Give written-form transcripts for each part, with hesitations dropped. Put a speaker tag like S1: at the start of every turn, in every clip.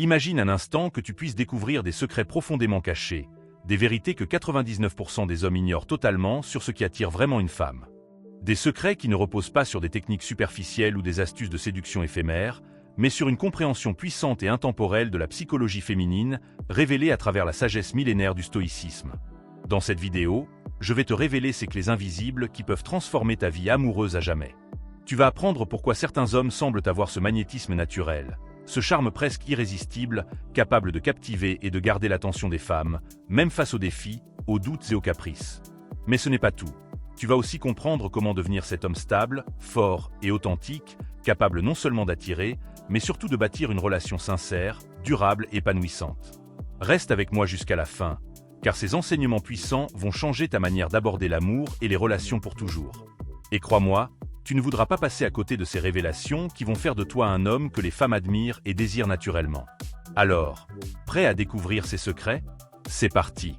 S1: Imagine un instant que tu puisses découvrir des secrets profondément cachés, des vérités que 99% des hommes ignorent totalement sur ce qui attire vraiment une femme. Des secrets qui ne reposent pas sur des techniques superficielles ou des astuces de séduction éphémères, mais sur une compréhension puissante et intemporelle de la psychologie féminine, révélée à travers la sagesse millénaire du stoïcisme. Dans cette vidéo, je vais te révéler ces clés invisibles qui peuvent transformer ta vie amoureuse à jamais. Tu vas apprendre pourquoi certains hommes semblent avoir ce magnétisme naturel, ce charme presque irrésistible, capable de captiver et de garder l'attention des femmes, même face aux défis, aux doutes et aux caprices. Mais ce n'est pas tout. Tu vas aussi comprendre comment devenir cet homme stable, fort et authentique, capable non seulement d'attirer, mais surtout de bâtir une relation sincère, durable et épanouissante. Reste avec moi jusqu'à la fin, car ces enseignements puissants vont changer ta manière d'aborder l'amour et les relations pour toujours. Et crois-moi, tu ne voudras pas passer à côté de ces révélations qui vont faire de toi un homme que les femmes admirent et désirent naturellement. Alors, prêt à découvrir ces secrets? C'est parti!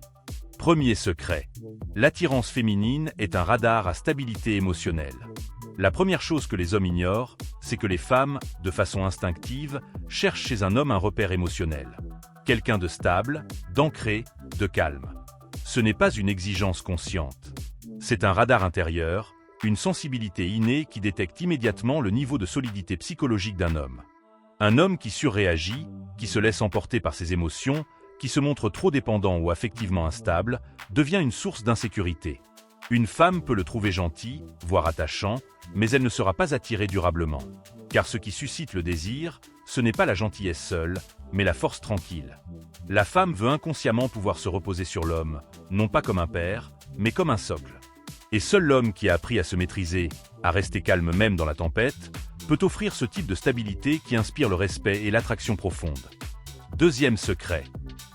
S1: Premier secret. L'attirance féminine est un radar à stabilité émotionnelle. La première chose que les hommes ignorent, c'est que les femmes, de façon instinctive, cherchent chez un homme un repère émotionnel. Quelqu'un de stable, d'ancré, de calme. Ce n'est pas une exigence consciente. C'est un radar intérieur, une sensibilité innée qui détecte immédiatement le niveau de solidité psychologique d'un homme. Un homme qui surréagit, qui se laisse emporter par ses émotions, qui se montre trop dépendant ou affectivement instable, devient une source d'insécurité. Une femme peut le trouver gentil, voire attachant, mais elle ne sera pas attirée durablement. Car ce qui suscite le désir, ce n'est pas la gentillesse seule, mais la force tranquille. La femme veut inconsciemment pouvoir se reposer sur l'homme, non pas comme un père, mais comme un socle. Et seul l'homme qui a appris à se maîtriser, à rester calme même dans la tempête, peut offrir ce type de stabilité qui inspire le respect et l'attraction profonde. Deuxième secret.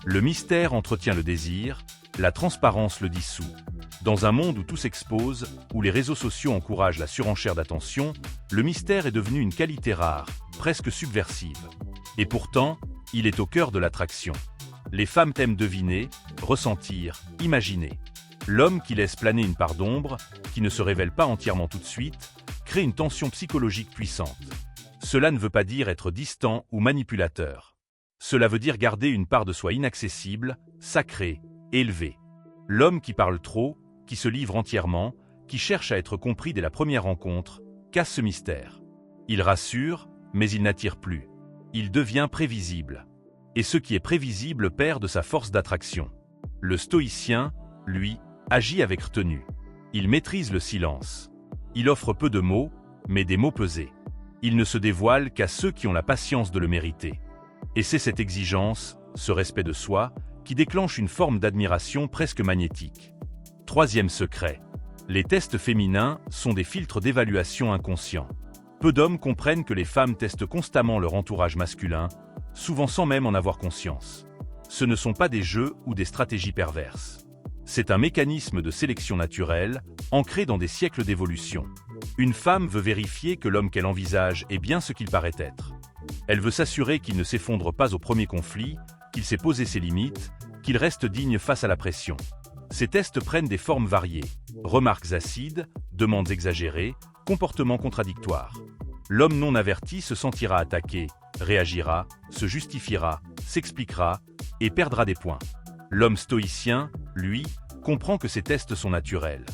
S1: Le mystère entretient le désir, la transparence le dissout. Dans un monde où tout s'expose, où les réseaux sociaux encouragent la surenchère d'attention, le mystère est devenu une qualité rare, presque subversive. Et pourtant, il est au cœur de l'attraction. Les femmes aiment deviner, ressentir, imaginer. L'homme qui laisse planer une part d'ombre, qui ne se révèle pas entièrement tout de suite, crée une tension psychologique puissante. Cela ne veut pas dire être distant ou manipulateur. Cela veut dire garder une part de soi inaccessible, sacrée, élevée. L'homme qui parle trop, qui se livre entièrement, qui cherche à être compris dès la première rencontre, casse ce mystère. Il rassure, mais il n'attire plus. Il devient prévisible. Et ce qui est prévisible perd de sa force d'attraction. Le stoïcien, lui, agit avec retenue. Il maîtrise le silence. Il offre peu de mots, mais des mots pesés. Il ne se dévoile qu'à ceux qui ont la patience de le mériter. Et c'est cette exigence, ce respect de soi, qui déclenche une forme d'admiration presque magnétique. Troisième secret. Les tests féminins sont des filtres d'évaluation inconscients. Peu d'hommes comprennent que les femmes testent constamment leur entourage masculin, souvent sans même en avoir conscience. Ce ne sont pas des jeux ou des stratégies perverses. C'est un mécanisme de sélection naturelle, ancré dans des siècles d'évolution. Une femme veut vérifier que l'homme qu'elle envisage est bien ce qu'il paraît être. Elle veut s'assurer qu'il ne s'effondre pas au premier conflit, qu'il sait poser ses limites, qu'il reste digne face à la pression. Ces tests prennent des formes variées. Remarques acides, demandes exagérées, comportements contradictoires. L'homme non averti se sentira attaqué, réagira, se justifiera, s'expliquera et perdra des points. L'homme stoïcien, lui, comprend que ces tests sont naturels.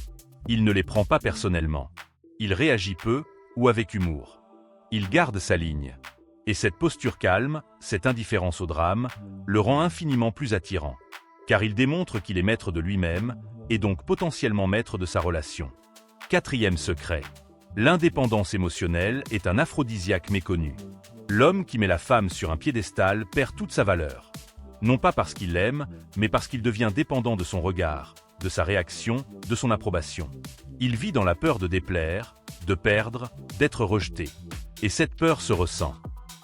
S1: Il ne les prend pas personnellement. Il réagit peu ou avec humour. Il garde sa ligne. Et cette posture calme, cette indifférence au drame, le rend infiniment plus attirant. Car il démontre qu'il est maître de lui-même, et donc potentiellement maître de sa relation. Quatrième secret. L'indépendance émotionnelle est un aphrodisiaque méconnu. L'homme qui met la femme sur un piédestal perd toute sa valeur. Non pas parce qu'il l'aime, mais parce qu'il devient dépendant de son regard, de sa réaction, de son approbation. Il vit dans la peur de déplaire, de perdre, d'être rejeté. Et cette peur se ressent.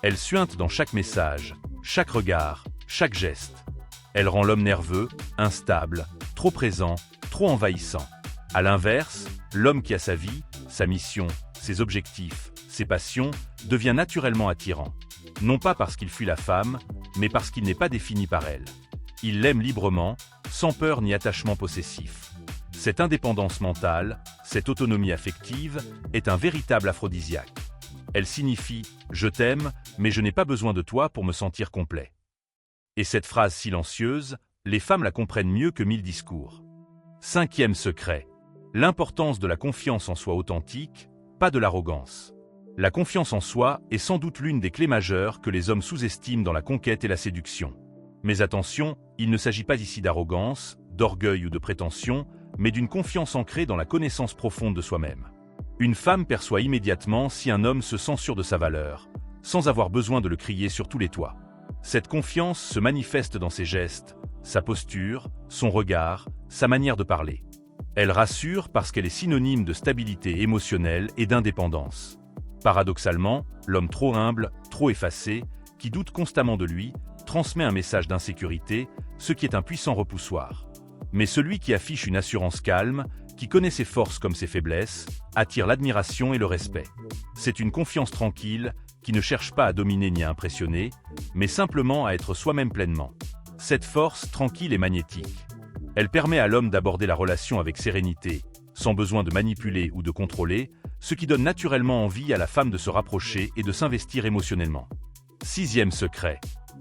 S1: Elle suinte dans chaque message, chaque regard, chaque geste. Elle rend l'homme nerveux, instable, trop présent, trop envahissant. À l'inverse, l'homme qui a sa vie, sa mission, ses objectifs, ses passions, devient naturellement attirant. Non pas parce qu'il fuit la femme, mais parce qu'il n'est pas défini par elle. Il l'aime librement, sans peur ni attachement possessif. Cette indépendance mentale, cette autonomie affective, est un véritable aphrodisiaque. Elle signifie « je t'aime, mais je n'ai pas besoin de toi pour me sentir complet ». Et cette phrase silencieuse, les femmes la comprennent mieux que 1000 discours. 5e secret. L'importance de la confiance en soi authentique, pas de l'arrogance. La confiance en soi est sans doute l'une des clés majeures que les hommes sous-estiment dans la conquête et la séduction. Mais attention, il ne s'agit pas ici d'arrogance, d'orgueil ou de prétention, mais d'une confiance ancrée dans la connaissance profonde de soi-même. Une femme perçoit immédiatement si un homme se sent sûr de sa valeur, sans avoir besoin de le crier sur tous les toits. Cette confiance se manifeste dans ses gestes, sa posture, son regard, sa manière de parler. Elle rassure parce qu'elle est synonyme de stabilité émotionnelle et d'indépendance. Paradoxalement, l'homme trop humble, trop effacé, qui doute constamment de lui, transmet un message d'insécurité, ce qui est un puissant repoussoir. Mais celui qui affiche une assurance calme, qui connaît ses forces comme ses faiblesses, attire l'admiration et le respect. C'est une confiance tranquille, qui ne cherche pas à dominer ni à impressionner, mais simplement à être soi-même pleinement. Cette force tranquille est magnétique. Elle permet à l'homme d'aborder la relation avec sérénité, sans besoin de manipuler ou de contrôler, ce qui donne naturellement envie à la femme de se rapprocher et de s'investir émotionnellement. 6e secret.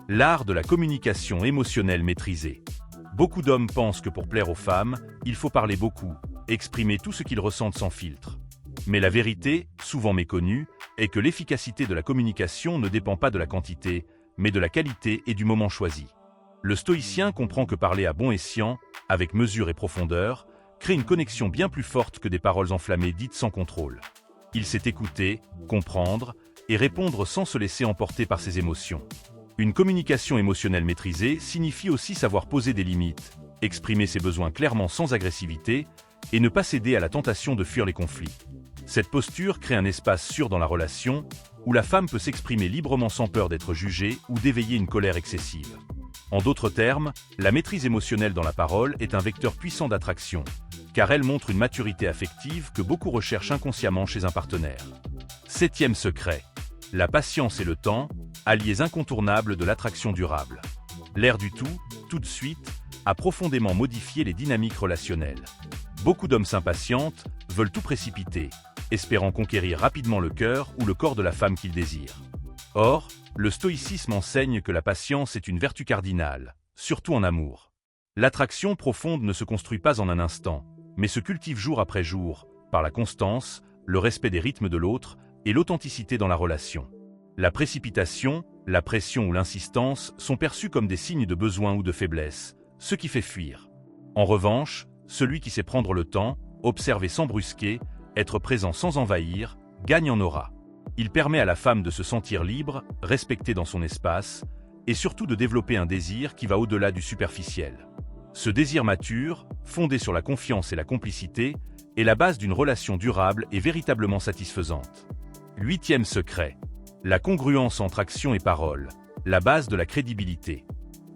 S1: L'art de la communication émotionnelle maîtrisée. Beaucoup d'hommes pensent que pour plaire aux femmes, il faut parler beaucoup, exprimer tout ce qu'ils ressentent sans filtre. Mais la vérité, souvent méconnue, est que l'efficacité de la communication ne dépend pas de la quantité, mais de la qualité et du moment choisi. Le stoïcien comprend que parler à bon escient, avec mesure et profondeur, crée une connexion bien plus forte que des paroles enflammées dites sans contrôle. Il sait écouter, comprendre et répondre sans se laisser emporter par ses émotions. Une communication émotionnelle maîtrisée signifie aussi savoir poser des limites, exprimer ses besoins clairement sans agressivité et ne pas céder à la tentation de fuir les conflits. Cette posture crée un espace sûr dans la relation où la femme peut s'exprimer librement sans peur d'être jugée ou d'éveiller une colère excessive. En d'autres termes, la maîtrise émotionnelle dans la parole est un vecteur puissant d'attraction, car elle montre une maturité affective que beaucoup recherchent inconsciemment chez un partenaire. 7e secret. La patience et le temps, alliés incontournables de l'attraction durable. L'ère du tout de suite, a profondément modifié les dynamiques relationnelles. Beaucoup d'hommes s'impatientent, veulent tout précipiter, espérant conquérir rapidement le cœur ou le corps de la femme qu'ils désirent. Or, le stoïcisme enseigne que la patience est une vertu cardinale, surtout en amour. L'attraction profonde ne se construit pas en un instant, mais se cultive jour après jour, par la constance, le respect des rythmes de l'autre et l'authenticité dans la relation. La précipitation, la pression ou l'insistance sont perçus comme des signes de besoin ou de faiblesse, ce qui fait fuir. En revanche, celui qui sait prendre le temps, observer sans brusquer, être présent sans envahir, gagne en aura. Il permet à la femme de se sentir libre, respectée dans son espace, et surtout de développer un désir qui va au-delà du superficiel. Ce désir mature, fondé sur la confiance et la complicité, est la base d'une relation durable et véritablement satisfaisante. 8e secret. La congruence entre action et parole, la base de la crédibilité.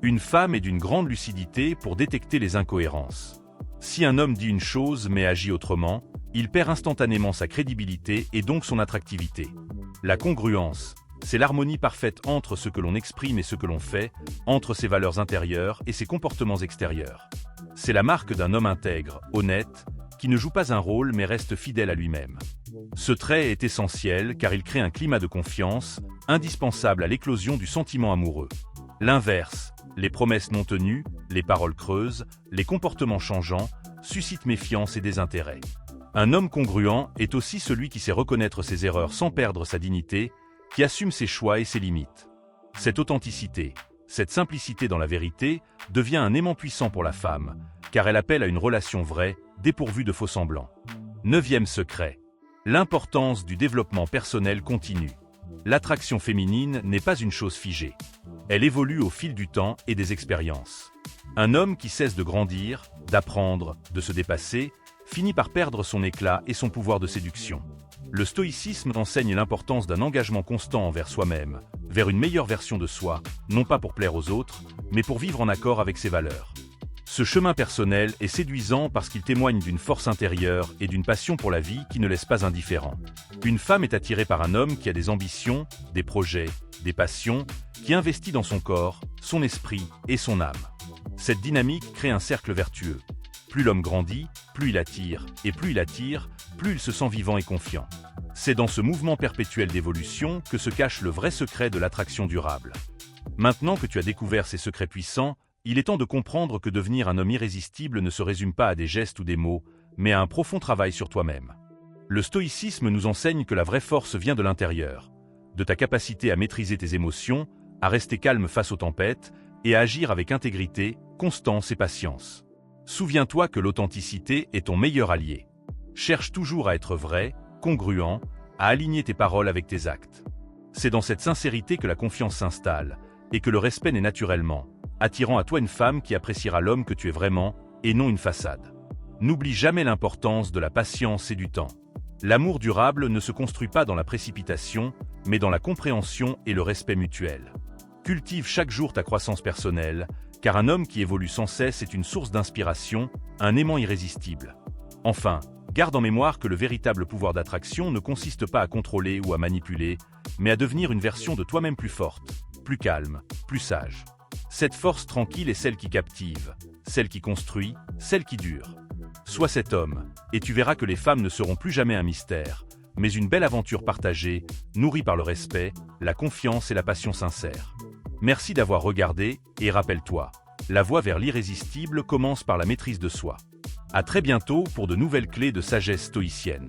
S1: Une femme est d'une grande lucidité pour détecter les incohérences. Si un homme dit une chose mais agit autrement, il perd instantanément sa crédibilité et donc son attractivité. La congruence, c'est l'harmonie parfaite entre ce que l'on exprime et ce que l'on fait, entre ses valeurs intérieures et ses comportements extérieurs. C'est la marque d'un homme intègre, honnête, qui ne joue pas un rôle mais reste fidèle à lui-même. Ce trait est essentiel car il crée un climat de confiance, indispensable à l'éclosion du sentiment amoureux. L'inverse, les promesses non tenues, les paroles creuses, les comportements changeants, suscitent méfiance et désintérêt. Un homme congruent est aussi celui qui sait reconnaître ses erreurs sans perdre sa dignité, qui assume ses choix et ses limites. Cette authenticité, cette simplicité dans la vérité, devient un aimant puissant pour la femme, car elle appelle à une relation vraie, dépourvue de faux-semblants. 9e secret. L'importance du développement personnel continu. L'attraction féminine n'est pas une chose figée. Elle évolue au fil du temps et des expériences. Un homme qui cesse de grandir, d'apprendre, de se dépasser, finit par perdre son éclat et son pouvoir de séduction. Le stoïcisme enseigne l'importance d'un engagement constant envers soi-même, vers une meilleure version de soi, non pas pour plaire aux autres, mais pour vivre en accord avec ses valeurs. Ce chemin personnel est séduisant parce qu'il témoigne d'une force intérieure et d'une passion pour la vie qui ne laisse pas indifférent. Une femme est attirée par un homme qui a des ambitions, des projets, des passions, qui investit dans son corps, son esprit et son âme. Cette dynamique crée un cercle vertueux. Plus l'homme grandit, plus il attire, et plus il attire, plus il se sent vivant et confiant. C'est dans ce mouvement perpétuel d'évolution que se cache le vrai secret de l'attraction durable. Maintenant que tu as découvert ces secrets puissants, il est temps de comprendre que devenir un homme irrésistible ne se résume pas à des gestes ou des mots, mais à un profond travail sur toi-même. Le stoïcisme nous enseigne que la vraie force vient de l'intérieur, de ta capacité à maîtriser tes émotions, à rester calme face aux tempêtes et à agir avec intégrité, constance et patience. Souviens-toi que l'authenticité est ton meilleur allié. Cherche toujours à être vrai, congruent, à aligner tes paroles avec tes actes. C'est dans cette sincérité que la confiance s'installe et que le respect naît naturellement, attirant à toi une femme qui appréciera l'homme que tu es vraiment et non une façade. N'oublie jamais l'importance de la patience et du temps. L'amour durable ne se construit pas dans la précipitation, mais dans la compréhension et le respect mutuel. Cultive chaque jour ta croissance personnelle, car un homme qui évolue sans cesse est une source d'inspiration, un aimant irrésistible. Enfin, garde en mémoire que le véritable pouvoir d'attraction ne consiste pas à contrôler ou à manipuler, mais à devenir une version de toi-même plus forte, plus calme, plus sage. Cette force tranquille est celle qui captive, celle qui construit, celle qui dure. Sois cet homme, et tu verras que les femmes ne seront plus jamais un mystère, mais une belle aventure partagée, nourrie par le respect, la confiance et la passion sincère. Merci d'avoir regardé, et rappelle-toi, la voie vers l'irrésistible commence par la maîtrise de soi. À très bientôt pour de nouvelles clés de sagesse stoïcienne.